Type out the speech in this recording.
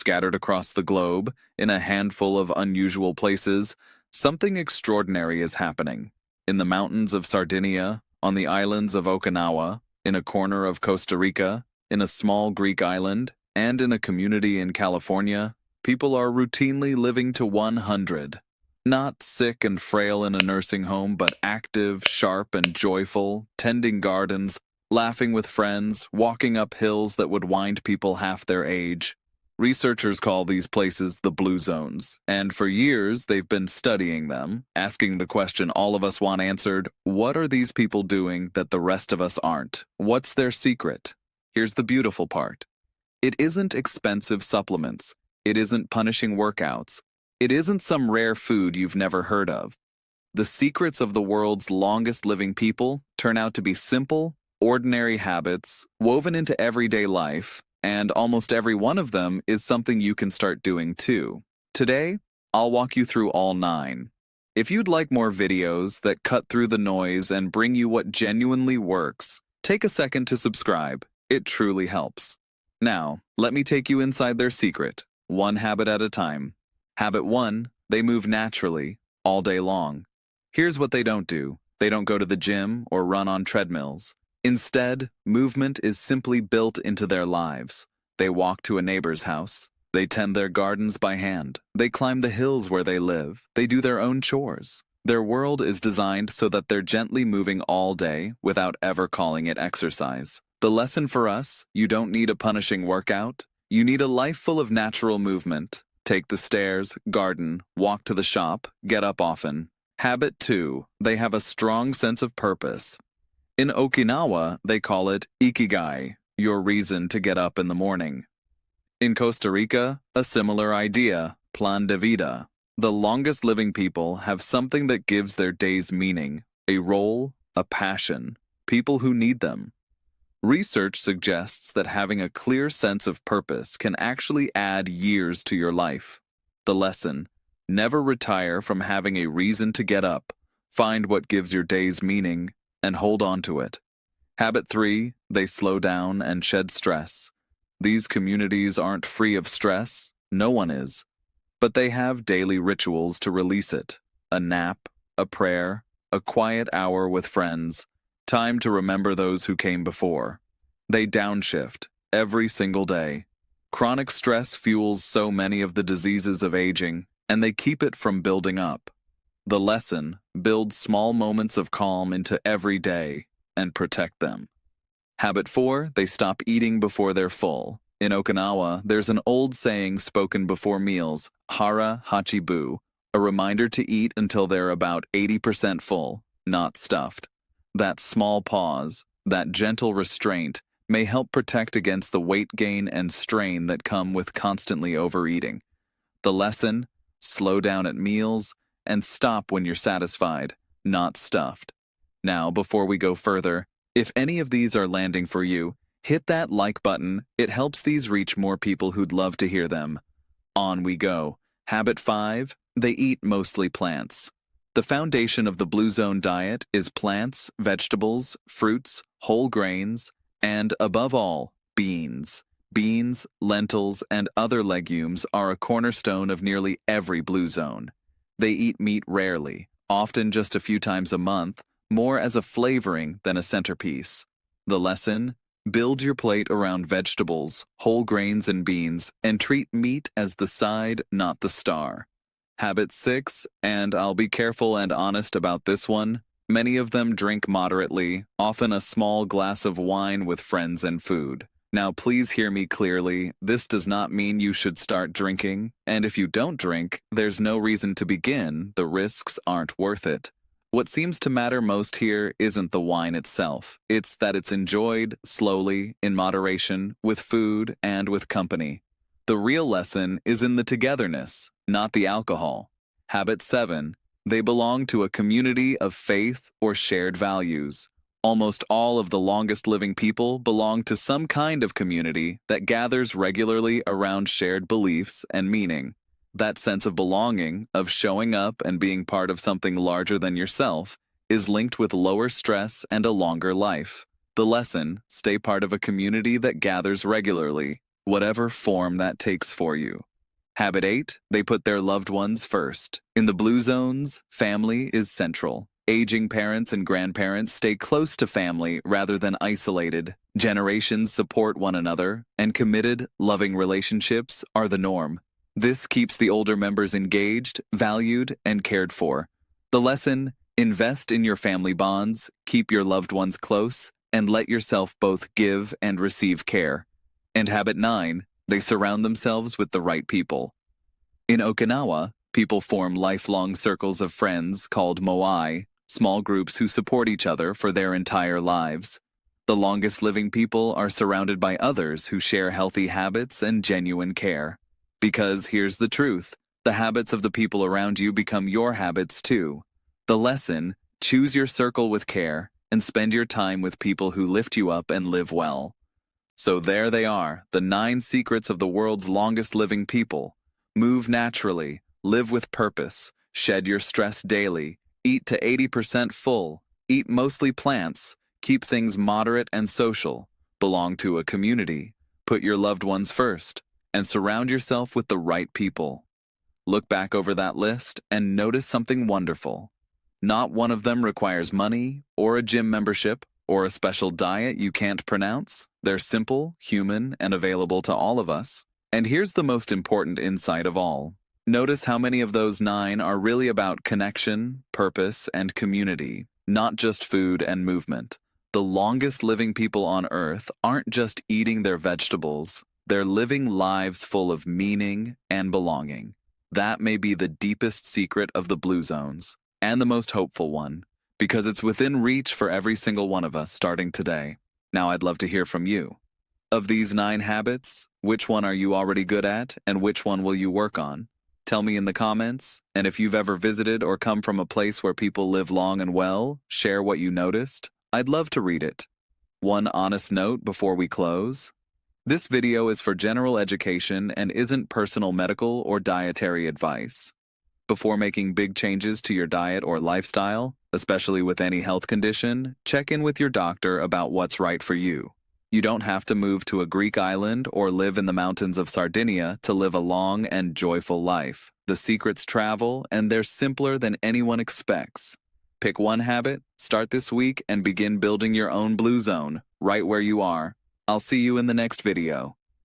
scattered across the globe, in a handful of unusual places, something extraordinary is happening. In the mountains of Sardinia, on the islands of Okinawa, in a corner of Costa Rica, in a small Greek island, and in a community in California, people are routinely living to 100. Not sick and frail in a nursing home, but active, sharp, and joyful, tending gardens, laughing with friends, walking up hills that would wind people half their age. Researchers call these places the blue zones, and for years they've been studying them, asking the question all of us want answered: what are these people doing that the rest of us aren't? What's their secret? Here's the beautiful part. It isn't expensive supplements. It isn't punishing workouts. It isn't some rare food you've never heard of. The secrets of the world's longest living people turn out to be simple, ordinary habits woven into everyday life, and almost every one of them is something you can start doing too. Today, I'll walk you through all 9. If you'd like more videos that cut through the noise and bring you what genuinely works, take a second to subscribe. It truly helps. Now, let me take you inside their secret, one habit at a time. Habit 1, they move naturally, all day long. Here's what they don't do. They don't go to the gym or run on treadmills. Instead, movement is simply built into their lives. They walk to a neighbor's house. They tend their gardens by hand. They climb the hills where they live. They do their own chores. Their world is designed so that they're gently moving all day without ever calling it exercise. The lesson for us: you don't need a punishing workout. You need a life full of natural movement. Take the stairs, garden, walk to the shop, get up often. Habit 2, they have a strong sense of purpose. In Okinawa, they call it Ikigai, your reason to get up in the morning. In Costa Rica, a similar idea, plan de vida. The longest living people have something that gives their days meaning, a role, a passion, people who need them. Research suggests that having a clear sense of purpose can actually add years to your life. The lesson: never retire from having a reason to get up. Find what gives your days meaning and hold on to it. Habit 3, they slow down and shed stress. These communities aren't free of stress, no one is, but they have daily rituals to release it: a nap, a prayer, a quiet hour with friends, time to remember those who came before. They downshift every single day. Chronic stress fuels so many of the diseases of aging, and they keep it from building up. The lesson: build small moments of calm into every day and protect them. Habit 4, they stop eating before they're full. In Okinawa, there's an old saying spoken before meals, hara hachibu, a reminder to eat until they're about 80% full, not stuffed. That small pause, that gentle restraint, may help protect against the weight gain and strain that come with constantly overeating. The lesson: slow down at meals and stop when you're satisfied, not stuffed. Now, before we go further, if any of these are landing for you, hit that like button. It helps these reach more people who'd love to hear them. On we go. Habit 5, they eat mostly plants. The foundation of the Blue Zone diet is plants, vegetables, fruits, whole grains, and, above all, beans. Beans, lentils, and other legumes are a cornerstone of nearly every Blue Zone. They eat meat rarely, often just a few times a month, more as a flavoring than a centerpiece. The lesson: build your plate around vegetables, whole grains, and beans, and treat meat as the side, not the star. Habit 6, and I'll be careful and honest about this one, many of them drink moderately, often a small glass of wine with friends and food. Now please hear me clearly, this does not mean you should start drinking, and if you don't drink, there's no reason to begin. The risks aren't worth it. What seems to matter most here isn't the wine itself. It's that it's enjoyed slowly, in moderation, with food and with company. The real lesson is in the togetherness, not the alcohol. Habit 7, they belong to a community of faith or shared values. Almost all of the longest living people belong to some kind of community that gathers regularly around shared beliefs and meaning. That sense of belonging, of showing up and being part of something larger than yourself, is linked with lower stress and a longer life. The lesson: stay part of a community that gathers regularly. whatever form that takes for you. Habit 8, they put their loved ones first. In the blue zones, family is central. Aging parents and grandparents stay close to family rather than isolated. Generations support one another, and committed, loving relationships are the norm. This keeps the older members engaged, valued, and cared for. The lesson: invest in your family bonds, keep your loved ones close, and let yourself both give and receive care. And habit 9, they surround themselves with the right people. In Okinawa, people form lifelong circles of friends called moai, small groups who support each other for their entire lives. The longest living people are surrounded by others who share healthy habits and genuine care. Because here's the truth, the habits of the people around you become your habits too. The lesson: choose your circle with care and spend your time with people who lift you up and live well. So there they are, the 9 secrets of the world's longest living people. Move naturally, live with purpose, shed your stress daily, eat to 80% full, eat mostly plants, keep things moderate and social, belong to a community, put your loved ones first, and surround yourself with the right people. Look back over that list and notice something wonderful. Not one of them requires money, or a gym membership, or a special diet you can't pronounce. They're simple, human, and available to all of us. And here's the most important insight of all. Notice how many of those 9 are really about connection, purpose, and community, not just food and movement. The longest living people on Earth aren't just eating their vegetables, they're living lives full of meaning and belonging. That may be the deepest secret of the blue zones, and the most hopeful one, because it's within reach for every single one of us starting today. Now I'd love to hear from you. Of these 9 habits, which one are you already good at, and which one will you work on? Tell me in the comments, and if you've ever visited or come from a place where people live long and well, share what you noticed. I'd love to read it. One honest note before we close. This video is for general education and isn't personal medical or dietary advice. Before making big changes to your diet or lifestyle, especially with any health condition, check in with your doctor about what's right for you. You don't have to move to a Greek island or live in the mountains of Sardinia to live a long and joyful life. The secrets travel, and they're simpler than anyone expects. Pick one habit, start this week, and begin building your own blue zone, right where you are. I'll see you in the next video.